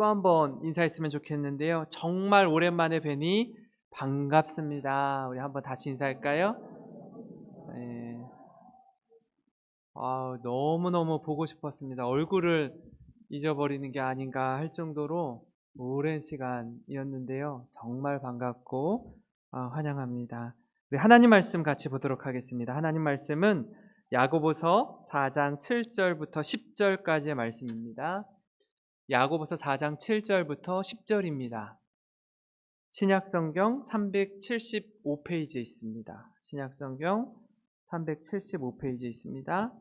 또 한 번 인사했으면 좋겠는데요. 정말 오랜만에 뵈니 반갑습니다. 우리 한번 다시 인사할까요? 네. 너무너무 보고 싶었습니다. 얼굴을 잊어버리는 게 아닌가 할 정도로 오랜 시간이었는데요. 정말 반갑고 환영합니다. 우리 하나님 말씀 같이 보도록 하겠습니다. 하나님 말씀은 야고보서 4장 7절부터 10절까지의 말씀입니다. 야고보서 4장 7절부터 10절입니다. 신약성경 375페이지에 있습니다. 신약성경 375페이지에 있습니다.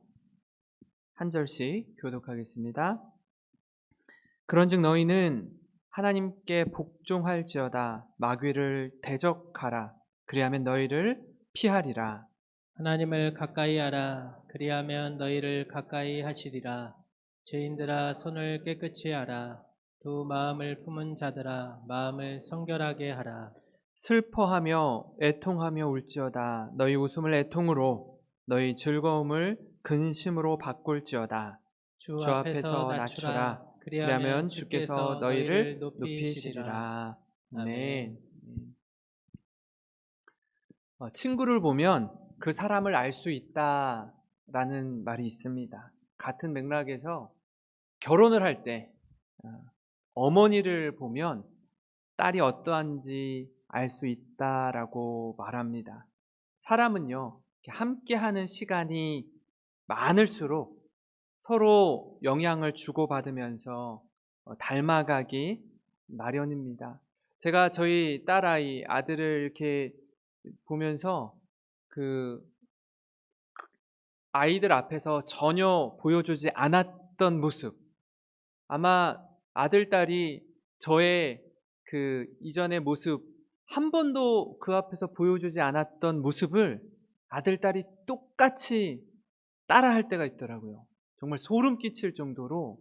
한 절씩 교독하겠습니다. 그런즉 너희는 하나님께 복종할지어다. 마귀를 대적하라. 그리하면 너희를 피하리라. 하나님을 가까이 하라. 그리하면 너희를 가까이 하시리라. 죄인들아 손을 깨끗이 하라. 두 마음을 품은 자들아 마음을 성결하게 하라. 슬퍼하며 애통하며 울지어다. 너희 웃음을 애통으로 너희 즐거움을 근심으로 바꿀지어다. 주 주 앞에서 앞에서 낮추라. 낮추라. 그리하면 주께서 너희를 높이시리라. 아멘. 친구를 보면 그 사람을 알 수 있다라는 말이 있습니다. 같은 맥락에서 결혼을 할 때 어머니를 보면 딸이 어떠한지 알 수 있다라고 말합니다. 사람은요, 함께하는 시간이 많을수록 서로 영향을 주고받으면서 닮아가기 마련입니다. 제가 저희 딸아이, 아들을 이렇게 보면서 그 아이들 앞에서 전혀 보여주지 않았던 모습, 아마 아들, 딸이 저의 그 이전의 모습 한 번도 그 앞에서 보여주지 않았던 모습을 아들, 딸이 똑같이 따라할 때가 있더라고요. 정말 소름 끼칠 정도로,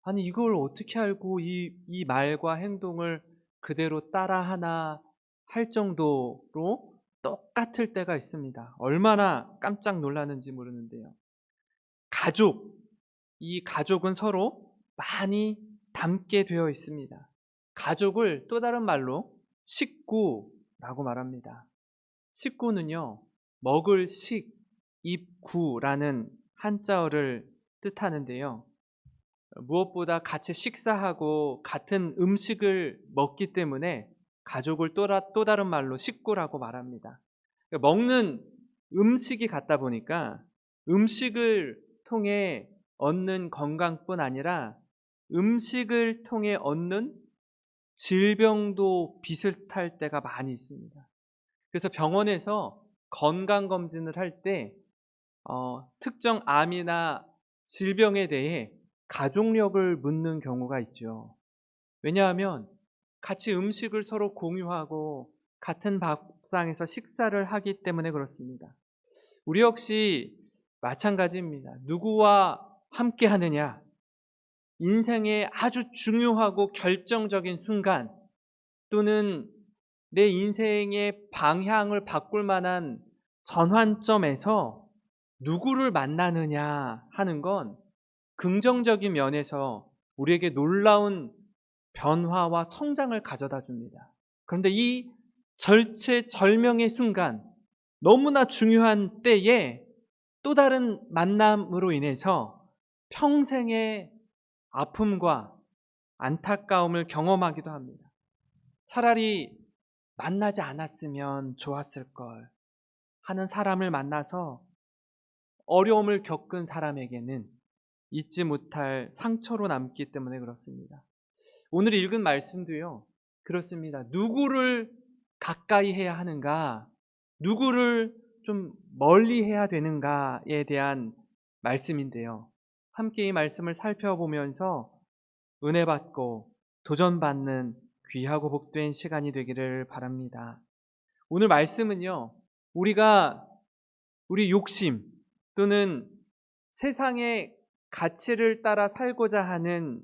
아니 이걸 어떻게 알고 이 말과 행동을 그대로 따라하나 할 정도로 똑같을 때가 있습니다. 얼마나 깜짝 놀라는지 모르는데요. 이 가족은 서로 많이 닮게 되어 있습니다. 가족을 또 다른 말로 식구라고 말합니다. 식구는요, 먹을 식, 입구라는 한자어를 뜻하는데요. 무엇보다 같이 식사하고 같은 음식을 먹기 때문에 가족을 또 다른 말로 식구라고 말합니다. 먹는 음식이 같다 보니까 음식을 통해 얻는 건강뿐 아니라 음식을 통해 얻는 질병도 비슷할 때가 많이 있습니다. 그래서 병원에서 건강검진을 할 때 특정 암이나 질병에 대해 가족력을 묻는 경우가 있죠. 왜냐하면 같이 음식을 서로 공유하고 같은 밥상에서 식사를 하기 때문에 그렇습니다. 우리 역시 마찬가지입니다. 누구와 함께 하느냐, 인생의 아주 중요하고 결정적인 순간 또는 내 인생의 방향을 바꿀 만한 전환점에서 누구를 만나느냐 하는 건 긍정적인 면에서 우리에게 놀라운 변화와 성장을 가져다 줍니다. 그런데 이 절체절명의 순간, 너무나 중요한 때에 또 다른 만남으로 인해서 평생의 아픔과 안타까움을 경험하기도 합니다. 차라리 만나지 않았으면 좋았을 걸 하는 사람을 만나서 어려움을 겪은 사람에게는 잊지 못할 상처로 남기 때문에 그렇습니다. 오늘 읽은 말씀도요, 그렇습니다. 누구를 가까이 해야 하는가, 누구를 좀 멀리 해야 되는가에 대한 말씀인데요. 함께 이 말씀을 살펴보면서 은혜 받고 도전받는 귀하고 복된 시간이 되기를 바랍니다. 오늘 말씀은요, 우리 욕심 또는 세상의 가치를 따라 살고자 하는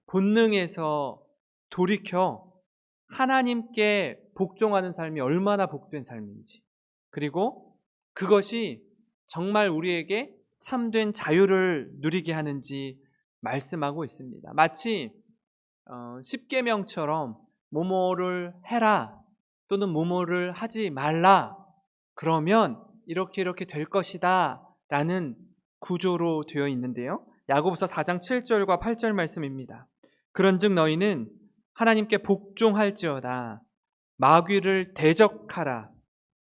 본능에서 돌이켜 하나님께 복종하는 삶이 얼마나 복된 삶인지, 그리고 그것이 정말 우리에게 참된 자유를 누리게 하는지 말씀하고 있습니다. 마치 십계명처럼 뭐뭐를 해라 또는 뭐뭐를 하지 말라 그러면 이렇게 이렇게 될 것이다 라는 구조로 되어 있는데요. 야고보서 4장 7절과 8절 말씀입니다. 그런즉 너희는 하나님께 복종할지어다. 마귀를 대적하라.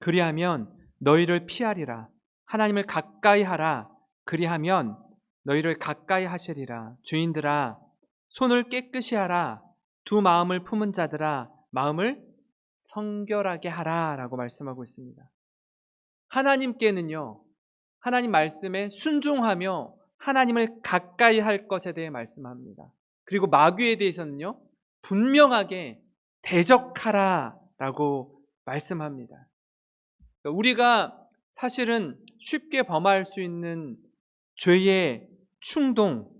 그리하면 너희를 피하리라. 하나님을 가까이 하라. 그리하면 너희를 가까이 하시리라. 죄인들아 손을 깨끗이 하라. 두 마음을 품은 자들아 마음을 성결하게 하라 라고 말씀하고 있습니다. 하나님께는요, 하나님 말씀에 순종하며 하나님을 가까이 할 것에 대해 말씀합니다. 그리고 마귀에 대해서는요, 분명하게 대적하라 라고 말씀합니다. 우리가 사실은 쉽게 범할 수 있는 죄의 충동,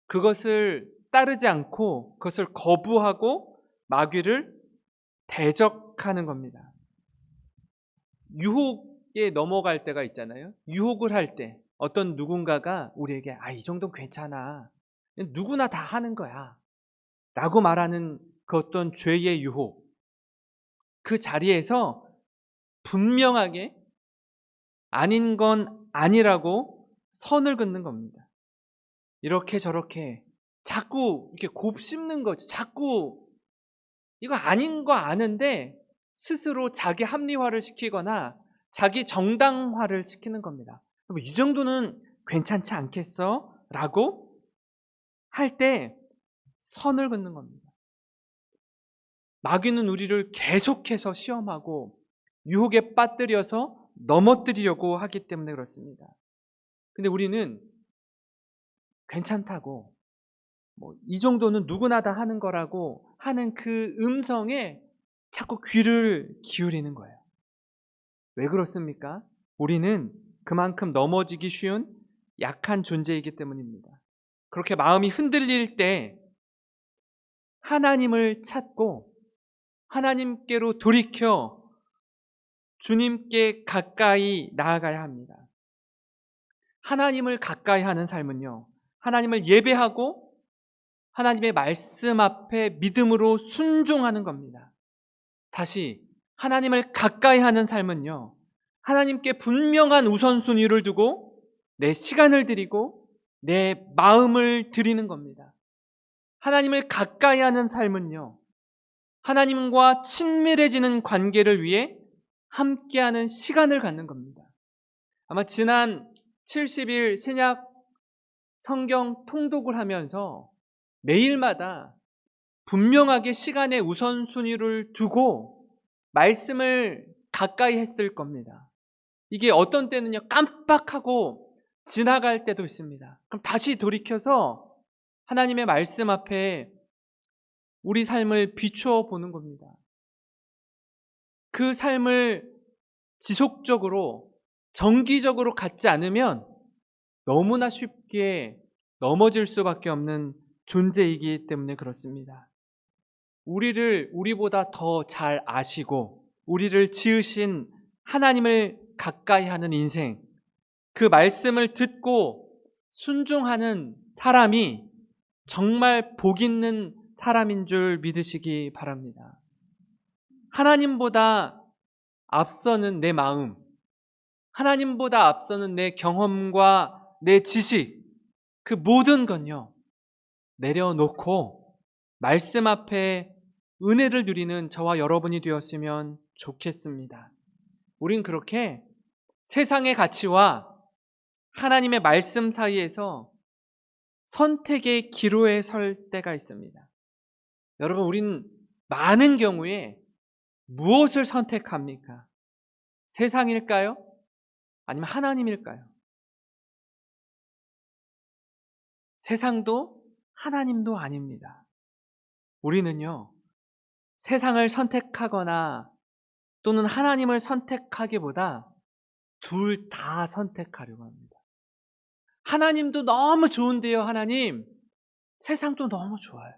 그것을 따르지 않고 그것을 거부하고 마귀를 대적하는 겁니다. 유혹에 넘어갈 때가 있잖아요. 유혹을 할 때 어떤 누군가가 우리에게 이 정도는 괜찮아. 누구나 다 하는 거야. 라고 말하는 그 어떤 죄의 유혹. 그 자리에서 분명하게 아닌 건 아니라고 선을 긋는 겁니다. 이렇게 저렇게 자꾸 이렇게 곱씹는 거죠. 자꾸 이거 아닌 거 아는데 스스로 자기 합리화를 시키거나 자기 정당화를 시키는 겁니다. 이 정도는 괜찮지 않겠어? 라고 할 때 선을 긋는 겁니다. 마귀는 우리를 계속해서 시험하고 유혹에 빠뜨려서 넘어뜨리려고 하기 때문에 그렇습니다. 근데 우리는 괜찮다고 이 정도는 누구나 다 하는 거라고 하는 그 음성에 자꾸 귀를 기울이는 거예요. 왜 그렇습니까? 우리는 그만큼 넘어지기 쉬운 약한 존재이기 때문입니다. 그렇게 마음이 흔들릴 때 하나님을 찾고 하나님께로 돌이켜 주님께 가까이 나아가야 합니다. 하나님을 가까이 하는 삶은요, 하나님을 예배하고 하나님의 말씀 앞에 믿음으로 순종하는 겁니다. 다시 하나님을 가까이 하는 삶은요, 하나님께 분명한 우선순위를 두고 내 시간을 드리고 내 마음을 드리는 겁니다. 하나님을 가까이 하는 삶은요, 하나님과 친밀해지는 관계를 위해 함께하는 시간을 갖는 겁니다. 아마 지난 70일 신약 성경 통독을 하면서 매일마다 분명하게 시간의 우선순위를 두고 말씀을 가까이 했을 겁니다. 이게 어떤 때는요, 깜빡하고 지나갈 때도 있습니다. 그럼 다시 돌이켜서 하나님의 말씀 앞에 우리 삶을 비추어 보는 겁니다. 그 삶을 지속적으로, 정기적으로 갖지 않으면 너무나 쉽게 넘어질 수밖에 없는 존재이기 때문에 그렇습니다. 우리를 우리보다 더 잘 아시고 우리를 지으신 하나님을 가까이 하는 인생, 그 말씀을 듣고 순종하는 사람이 정말 복 있는 사람인 줄 믿으시기 바랍니다. 하나님보다 앞서는 내 마음, 하나님보다 앞서는 내 경험과 내 지식, 그 모든 건요, 내려놓고 말씀 앞에 은혜를 누리는 저와 여러분이 되었으면 좋겠습니다. 우린 그렇게 세상의 가치와 하나님의 말씀 사이에서 선택의 기로에 설 때가 있습니다. 여러분, 우린 많은 경우에 무엇을 선택합니까? 세상일까요? 아니면 하나님일까요? 세상도 하나님도 아닙니다. 우리는요, 세상을 선택하거나 또는 하나님을 선택하기보다 둘 다 선택하려고 합니다. 하나님도 너무 좋은데요, 하나님. 세상도 너무 좋아요.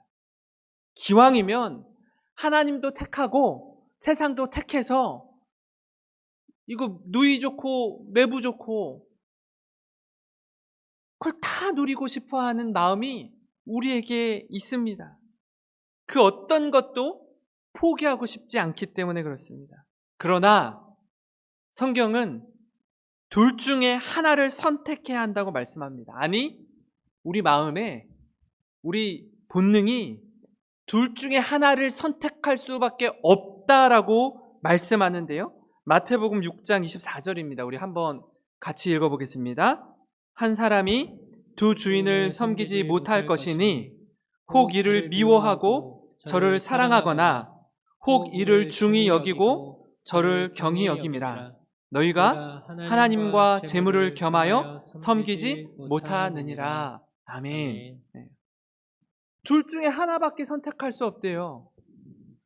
기왕이면 하나님도 택하고 세상도 택해서 이거 누이 좋고 매부 좋고 그걸 다 누리고 싶어 하는 마음이 우리에게 있습니다. 그 어떤 것도 포기하고 싶지 않기 때문에 그렇습니다. 그러나 성경은 둘 중에 하나를 선택해야 한다고 말씀합니다. 아니, 우리 마음에, 우리 본능이 둘 중에 하나를 선택할 수밖에 없다라고 말씀하는데요. 마태복음 6장 24절입니다. 우리 한번 같이 읽어보겠습니다. 한 사람이 두 주인을 섬기지 못할 것이니 혹 이를 미워하고 저를 사랑하거나 혹 이를 중히 여기고 저를 경히 여김이라. 너희가 하나님과 재물을 겸하여 섬기지 못하느니라. 아멘. 네. 둘 중에 하나밖에 선택할 수 없대요.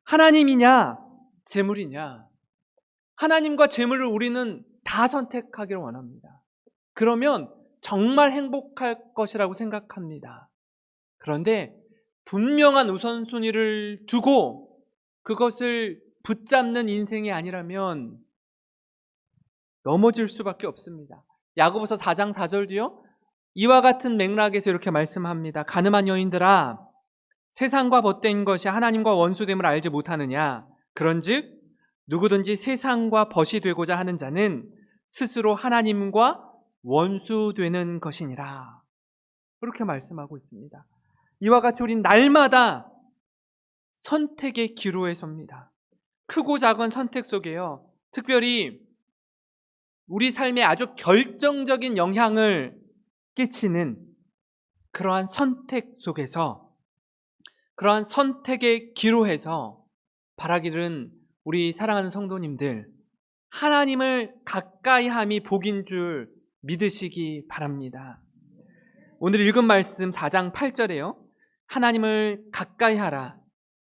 하나님이냐 재물이냐. 하나님과 재물을 우리는 다 선택하기를 원합니다. 그러면 정말 행복할 것이라고 생각합니다. 그런데 분명한 우선순위를 두고 그것을 붙잡는 인생이 아니라면 넘어질 수밖에 없습니다. 야고보서 4장 4절도요. 이와 같은 맥락에서 이렇게 말씀합니다. 가늠한 여인들아, 세상과 벗된 것이 하나님과 원수됨을 알지 못하느냐. 그런즉 누구든지 세상과 벗이 되고자 하는 자는 스스로 하나님과 원수되는 것이니라. 그렇게 말씀하고 있습니다. 이와 같이 우린 날마다 선택의 기로에 섭니다. 크고 작은 선택 속에요. 특별히 우리 삶에 아주 결정적인 영향을 끼치는 그러한 선택 속에서, 그러한 선택의 기로에서 바라기는 우리 사랑하는 성도님들, 하나님을 가까이 함이 복인 줄 믿으시기 바랍니다. 오늘 읽은 말씀 4장 8절에요. 하나님을 가까이 하라.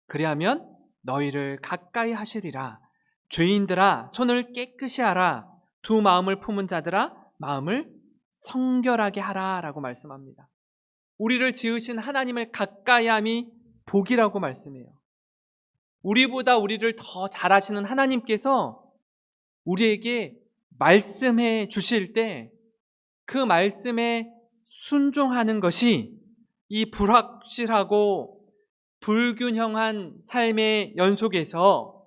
그리하면 너희를 가까이 하시리라. 죄인들아, 손을 깨끗이 하라. 두 마음을 품은 자들아, 마음을 성결하게 하라 라고 말씀합니다. 우리를 지으신 하나님을 가까이 함이 복이라고 말씀해요. 우리보다 우리를 더 잘 아시는 하나님께서 우리에게 말씀해 주실 때 그 말씀에 순종하는 것이 이 불확실하고 불균형한 삶의 연속에서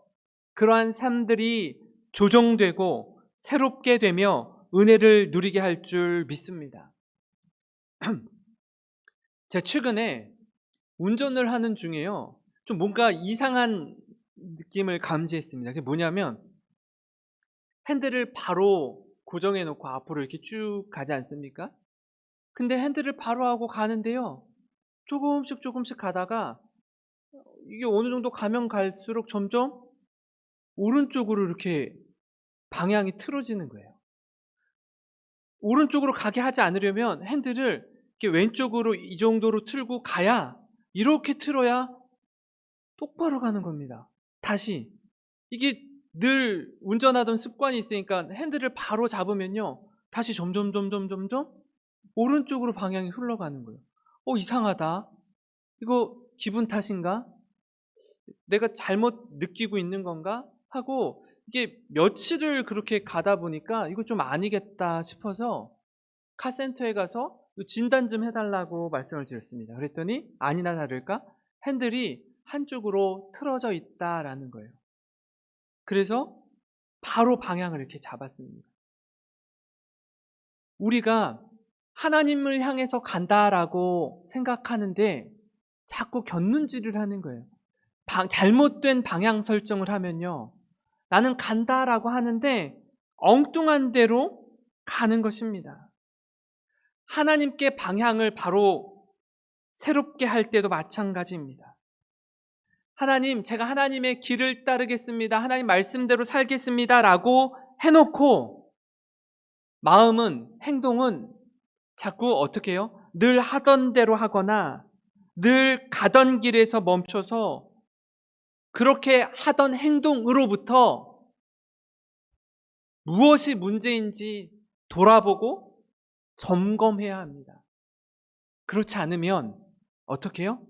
그러한 삶들이 조정되고 새롭게 되며 은혜를 누리게 할 줄 믿습니다. 제가 최근에 운전을 하는 중에요. 좀 뭔가 이상한 느낌을 감지했습니다. 그게 뭐냐면 핸들을 바로 고정해 놓고 앞으로 이렇게 쭉 가지 않습니까? 근데 핸들을 바로 하고 가는데요. 조금씩 가다가 이게 어느 정도 가면 갈수록 점점 오른쪽으로 이렇게 방향이 틀어지는 거예요. 오른쪽으로 가게 하지 않으려면 핸들을 이렇게 왼쪽으로 이 정도로 틀고 가야, 이렇게 틀어야 똑바로 가는 겁니다. 다시. 이게 늘 운전하던 습관이 있으니까 핸들을 바로 잡으면요. 다시 점점 오른쪽으로 방향이 흘러가는 거예요. 이상하다. 이거 기분 탓인가? 내가 잘못 느끼고 있는 건가? 하고 이게 며칠을 그렇게 가다 보니까 이거 좀 아니겠다 싶어서 카센터에 가서 진단 좀 해달라고 말씀을 드렸습니다. 그랬더니 아니나 다를까 핸들이 한쪽으로 틀어져 있다라는 거예요. 그래서 바로 방향을 이렇게 잡았습니다. 우리가 하나님을 향해서 간다라고 생각하는데 자꾸 곁눈질을 하는 거예요. 잘못된 방향 설정을 하면요. 나는 간다라고 하는데 엉뚱한 대로 가는 것입니다. 하나님께 방향을 바로 새롭게 할 때도 마찬가지입니다. 하나님, 제가 하나님의 길을 따르겠습니다. 하나님 말씀대로 살겠습니다. 라고 해놓고 마음은, 행동은 자꾸 어떻게 해요? 늘 하던 대로 하거나 늘 가던 길에서 멈춰서 그렇게 하던 행동으로부터 무엇이 문제인지 돌아보고 점검해야 합니다. 그렇지 않으면 어떻게 해요?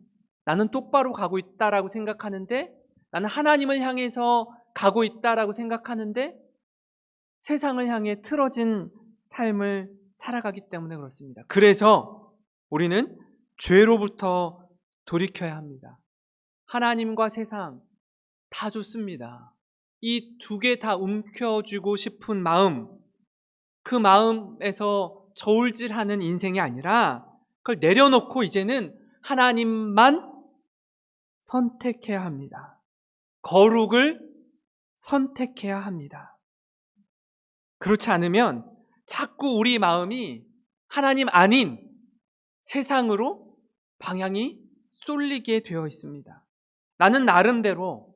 나는 똑바로 가고 있다라고 생각하는데, 나는 하나님을 향해서 가고 있다라고 생각하는데 세상을 향해 틀어진 삶을 살아가기 때문에 그렇습니다. 그래서 우리는 죄로부터 돌이켜야 합니다. 하나님과 세상 다 좋습니다. 이 두 개 다 움켜쥐고 싶은 마음, 그 마음에서 저울질하는 인생이 아니라 그걸 내려놓고 이제는 하나님만 선택해야 합니다. 거룩을 선택해야 합니다. 그렇지 않으면 자꾸 우리 마음이 하나님 아닌 세상으로 방향이 쏠리게 되어 있습니다. 나는 나름대로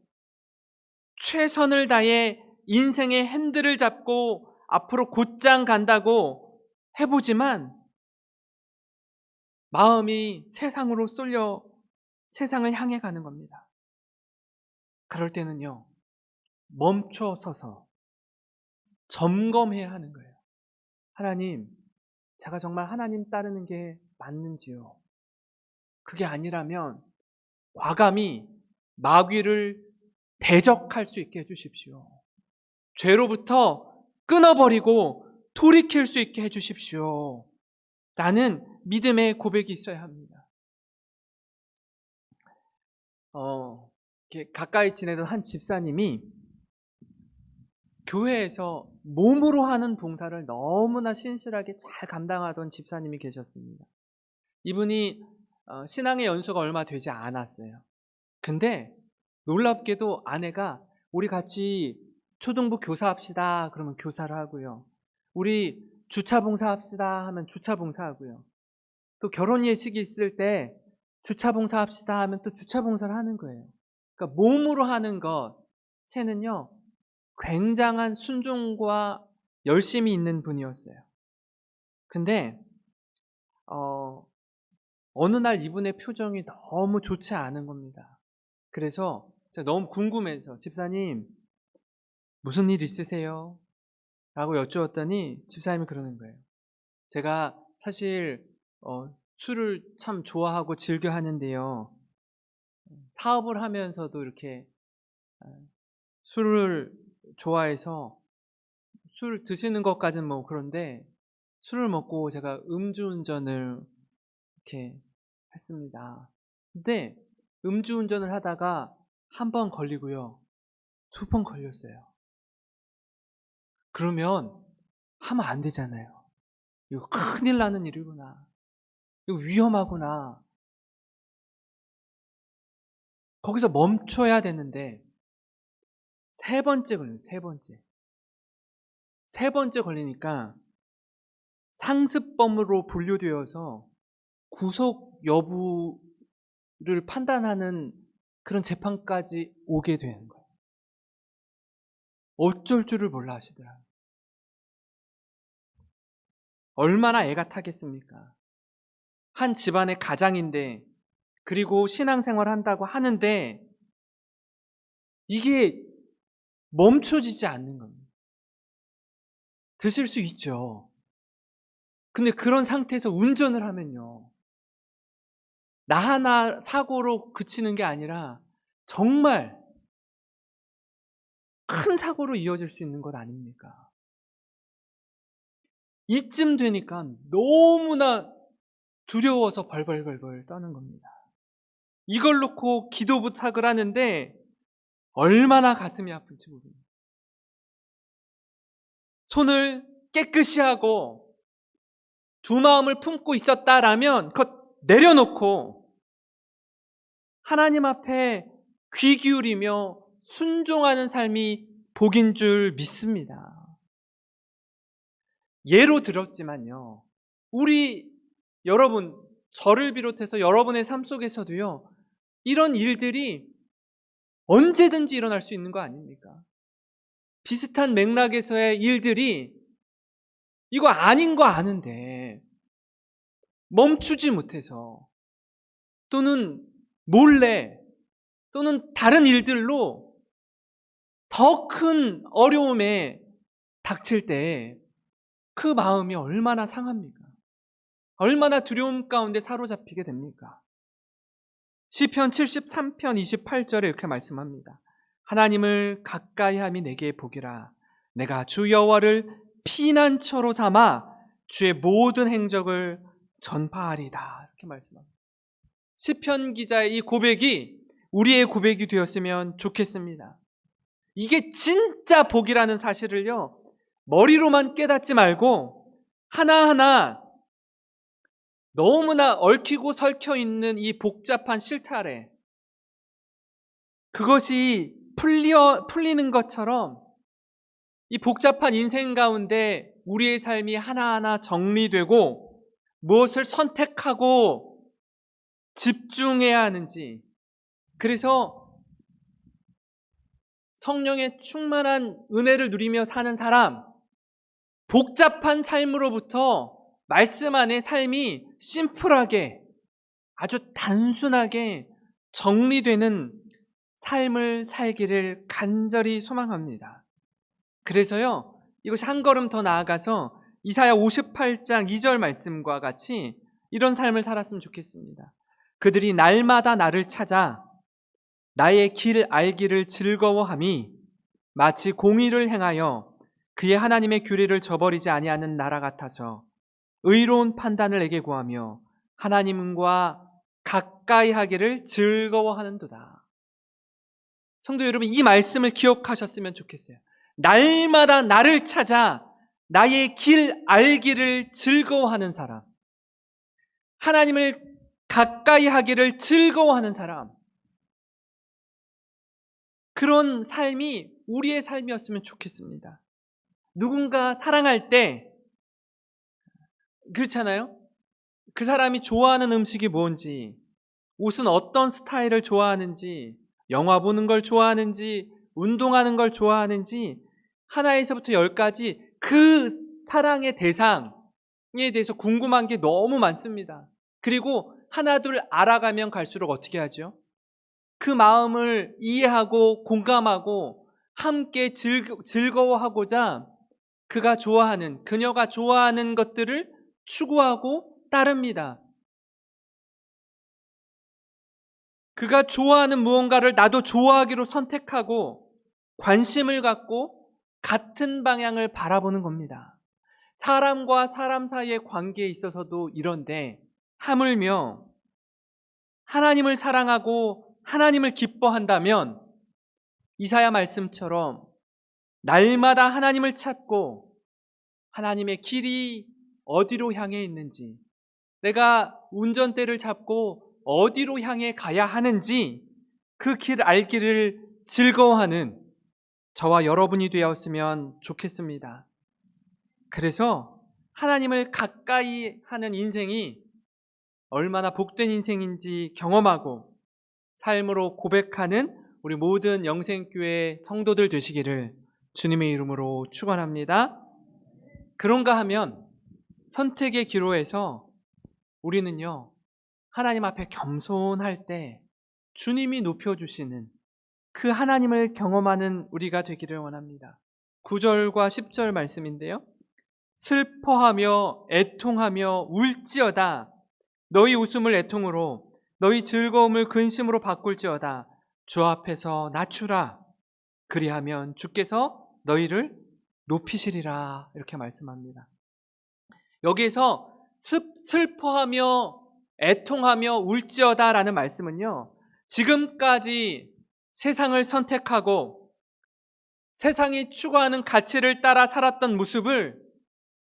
최선을 다해 인생의 핸들을 잡고 앞으로 곧장 간다고 해보지만 마음이 세상으로 쏠려 세상을 향해 가는 겁니다. 그럴 때는요, 멈춰서서 점검해야 하는 거예요. 하나님, 제가 정말 하나님 따르는 게 맞는지요? 그게 아니라면 과감히 마귀를 대적할 수 있게 해주십시오. 죄로부터 끊어버리고 돌이킬 수 있게 해주십시오. 라는 믿음의 고백이 있어야 합니다. 이렇게 가까이 지내던 한 집사님이 교회에서 몸으로 하는 봉사를 너무나 신실하게 잘 감당하던 집사님이 계셨습니다. 이분이 신앙의 연수가 얼마 되지 않았어요. 근데 놀랍게도 아내가 우리 같이 초등부 교사합시다 그러면 교사를 하고요. 우리 주차 봉사합시다 하면 주차 봉사하고요. 또 결혼 예식이 있을 때 주차 봉사합시다 하면 또 주차 봉사를 하는 거예요. 그러니까 몸으로 하는 것에는요, 굉장한 순종과 열심이 있는 분이었어요. 근데 어느 날 이분의 표정이 너무 좋지 않은 겁니다. 그래서 제가 너무 궁금해서 집사님 무슨 일 있으세요? 라고 여쭈었더니 집사님이 그러는 거예요. 제가 사실 술을 참 좋아하고 즐겨 하는데요. 사업을 하면서도 이렇게 술을 좋아해서 술 드시는 것까지는 뭐 그런데 술을 먹고 제가 음주운전을 이렇게 했습니다. 근데 음주운전을 하다가 한 번 걸리고요. 2번 걸렸어요. 그러면 하면 안 되잖아요. 이거 큰일 나는 일이구나. 이거 위험하구나. 거기서 멈춰야 되는데 3번째 걸려요. 3번째. 3번째 걸리니까 상습범으로 분류되어서 구속 여부를 판단하는 그런 재판까지 오게 되는 거예요. 어쩔 줄을 몰라 하시더라고요. 얼마나 애가 타겠습니까? 한 집안의 가장인데, 그리고 신앙생활 한다고 하는데 이게 멈춰지지 않는 겁니다. 드실 수 있죠. 근데 그런 상태에서 운전을 하면요, 나 하나 사고로 그치는 게 아니라 정말 큰 사고로 이어질 수 있는 것 아닙니까? 이쯤 되니까 너무나 두려워서 벌벌벌벌 떠는 겁니다. 이걸 놓고 기도 부탁을 하는데 얼마나 가슴이 아픈지 모릅니다. 손을 깨끗이 하고 두 마음을 품고 있었다라면 그것 내려놓고 하나님 앞에 귀 기울이며 순종하는 삶이 복인 줄 믿습니다. 예로 들었지만요, 우리 여러분, 저를 비롯해서 여러분의 삶 속에서도요, 이런 일들이 언제든지 일어날 수 있는 거 아닙니까? 비슷한 맥락에서의 일들이 이거 아닌 거 아는데 멈추지 못해서 또는 몰래 또는 다른 일들로 더 큰 어려움에 닥칠 때 그 마음이 얼마나 상합니까? 얼마나 두려움 가운데 사로잡히게 됩니까? 시편 73편 28절에 이렇게 말씀합니다. 하나님을 가까이 함이 내게 복이라. 내가 주 여호와를 피난처로 삼아 주의 모든 행적을 전파하리다. 이렇게 말씀합니다. 시편 기자의 이 고백이 우리의 고백이 되었으면 좋겠습니다. 이게 진짜 복이라는 사실을요, 머리로만 깨닫지 말고 하나하나 너무나 얽히고 설켜 있는 이 복잡한 실타래, 그것이 풀리는 것처럼 이 복잡한 인생 가운데 우리의 삶이 하나하나 정리되고 무엇을 선택하고 집중해야 하는지, 그래서 성령의 충만한 은혜를 누리며 사는 사람, 복잡한 삶으로부터 말씀 안에 삶이 심플하게, 아주 단순하게 정리되는 삶을 살기를 간절히 소망합니다. 그래서요, 이것이 한 걸음 더 나아가서 이사야 58장 2절 말씀과 같이 이런 삶을 살았으면 좋겠습니다. 그들이 날마다 나를 찾아 나의 길 알기를 즐거워함이 마치 공의를 행하여 그의 하나님의 규례를 저버리지 아니하는 나라 같아서 의로운 판단을 내게 구하며 하나님과 가까이 하기를 즐거워하는도다. 성도 여러분, 이 말씀을 기억하셨으면 좋겠어요. 날마다 나를 찾아 나의 길 알기를 즐거워하는 사람, 하나님을 가까이 하기를 즐거워하는 사람, 그런 삶이 우리의 삶이었으면 좋겠습니다. 누군가 사랑할 때 그렇잖아요? 그 사람이 좋아하는 음식이 뭔지, 옷은 어떤 스타일을 좋아하는지, 영화 보는 걸 좋아하는지, 운동하는 걸 좋아하는지, 하나에서부터 10까지 그 사랑의 대상에 대해서 궁금한 게 너무 많습니다. 그리고 하나둘 알아가면 갈수록 어떻게 하죠? 그 마음을 이해하고 공감하고 함께 즐거워하고자 그가 좋아하는, 그녀가 좋아하는 것들을 추구하고 따릅니다. 그가 좋아하는 무언가를 나도 좋아하기로 선택하고 관심을 갖고 같은 방향을 바라보는 겁니다. 사람과 사람 사이의 관계에 있어서도 이런데, 하물며 하나님을 사랑하고 하나님을 기뻐한다면 이사야 말씀처럼 날마다 하나님을 찾고 하나님의 길이 어디로 향해 있는지, 내가 운전대를 잡고 어디로 향해 가야 하는지 그 길 알기를 즐거워하는 저와 여러분이 되었으면 좋겠습니다. 그래서 하나님을 가까이 하는 인생이 얼마나 복된 인생인지 경험하고 삶으로 고백하는 우리 모든 영생교회 성도들 되시기를 주님의 이름으로 축원합니다. 그런가 하면 선택의 기로에서 우리는요, 하나님 앞에 겸손할 때 주님이 높여주시는 그 하나님을 경험하는 우리가 되기를 원합니다. 9절과 10절 말씀인데요, 슬퍼하며 애통하며 울지어다. 너희 웃음을 애통으로, 너희 즐거움을 근심으로 바꿀지어다. 주 앞에서 낮추라. 그리하면 주께서 너희를 높이시리라. 이렇게 말씀합니다. 여기에서 슬퍼하며 애통하며 울지어다 라는 말씀은요, 지금까지 세상을 선택하고 세상이 추구하는 가치를 따라 살았던 모습을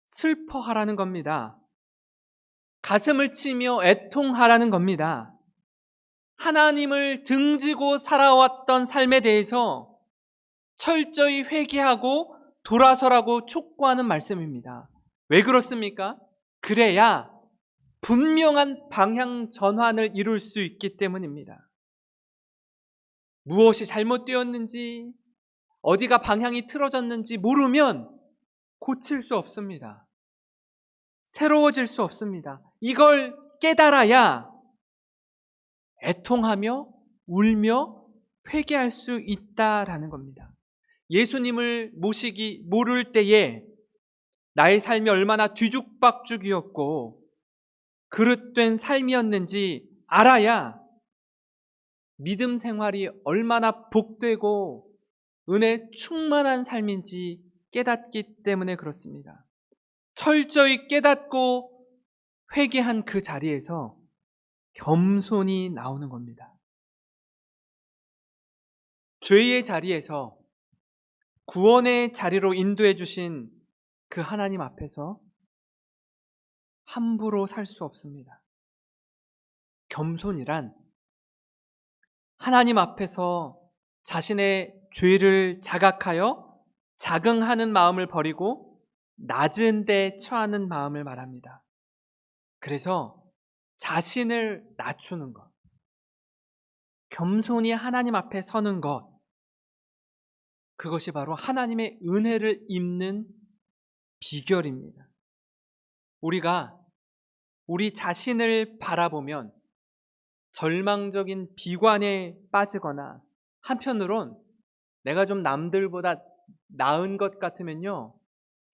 슬퍼하라는 겁니다. 가슴을 치며 애통하라는 겁니다. 하나님을 등지고 살아왔던 삶에 대해서 철저히 회개하고 돌아서라고 촉구하는 말씀입니다. 왜 그렇습니까? 그래야 분명한 방향 전환을 이룰 수 있기 때문입니다. 무엇이 잘못되었는지, 어디가 방향이 틀어졌는지 모르면 고칠 수 없습니다. 새로워질 수 없습니다. 이걸 깨달아야 애통하며 울며 회개할 수 있다라는 겁니다. 예수님을 모를 때에 나의 삶이 얼마나 뒤죽박죽이었고 그릇된 삶이었는지 알아야 믿음 생활이 얼마나 복되고 은혜 충만한 삶인지 깨닫기 때문에 그렇습니다. 철저히 깨닫고 회개한 그 자리에서 겸손이 나오는 겁니다. 죄의 자리에서 구원의 자리로 인도해 주신 그 하나님 앞에서 함부로 살 수 없습니다. 겸손이란 하나님 앞에서 자신의 죄를 자각하여 자긍하는 마음을 버리고 낮은 데 처하는 마음을 말합니다. 그래서 자신을 낮추는 것, 겸손히 하나님 앞에 서는 것, 그것이 바로 하나님의 은혜를 입는 비결입니다. 우리가 우리 자신을 바라보면 절망적인 비관에 빠지거나 한편으론 내가 좀 남들보다 나은 것 같으면요,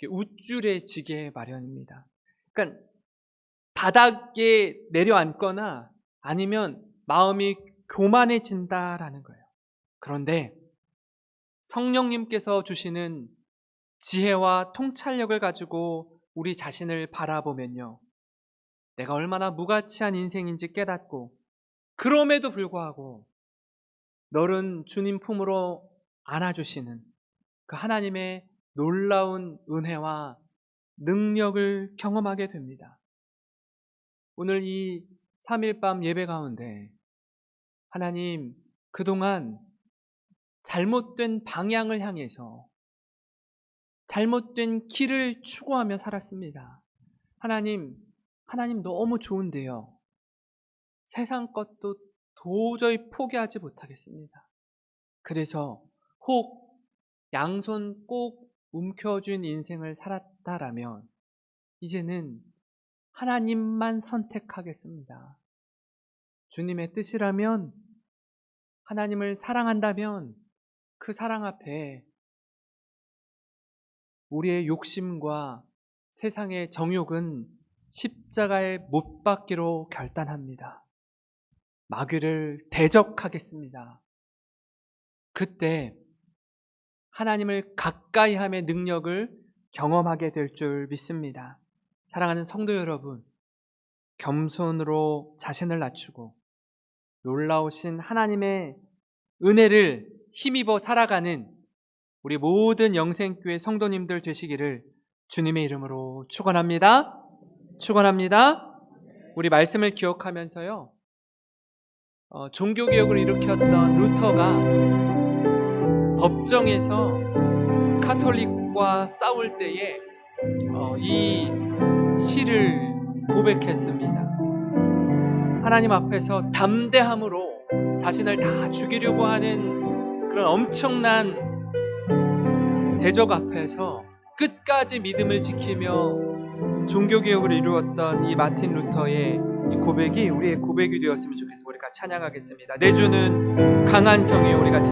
우쭐해지게 마련입니다. 그러니까 바닥에 내려앉거나 아니면 마음이 교만해진다라는 거예요. 그런데 성령님께서 주시는 지혜와 통찰력을 가지고 우리 자신을 바라보면요, 내가 얼마나 무가치한 인생인지 깨닫고, 그럼에도 불구하고 너른 주님 품으로 안아주시는 그 하나님의 놀라운 은혜와 능력을 경험하게 됩니다. 오늘 이 3일 밤 예배 가운데 하나님, 그동안 잘못된 방향을 향해서 잘못된 길을 추구하며 살았습니다. 하나님 너무 좋은데요, 세상 것도 도저히 포기하지 못하겠습니다. 그래서 혹 양손 꼭 움켜쥔 인생을 살았다라면 이제는 하나님만 선택하겠습니다. 주님의 뜻이라면, 하나님을 사랑한다면 그 사랑 앞에 우리의 욕심과 세상의 정욕은 십자가에 못 박기로 결단합니다. 마귀를 대적하겠습니다. 그때 하나님을 가까이함의 능력을 경험하게 될 줄 믿습니다. 사랑하는 성도 여러분, 겸손으로 자신을 낮추고 놀라우신 하나님의 은혜를 힘입어 살아가는 우리 모든 영생교회 성도님들 되시기를 주님의 이름으로 축원합니다. 축원합니다. 우리 말씀을 기억하면서요, 종교개혁을 일으켰던 루터가 법정에서 카톨릭과 싸울 때에 이 시를 고백했습니다. 하나님 앞에서 담대함으로 자신을 다 죽이려고 하는 그런 엄청난 대적 앞에서 끝까지 믿음을 지키며 종교개혁을 이루었던 이 마틴 루터의 이 고백이 우리의 고백이 되었으면 좋겠습니다. 우리 같이 찬양하겠습니다. 내 주는 강한 성이요, 우리 같이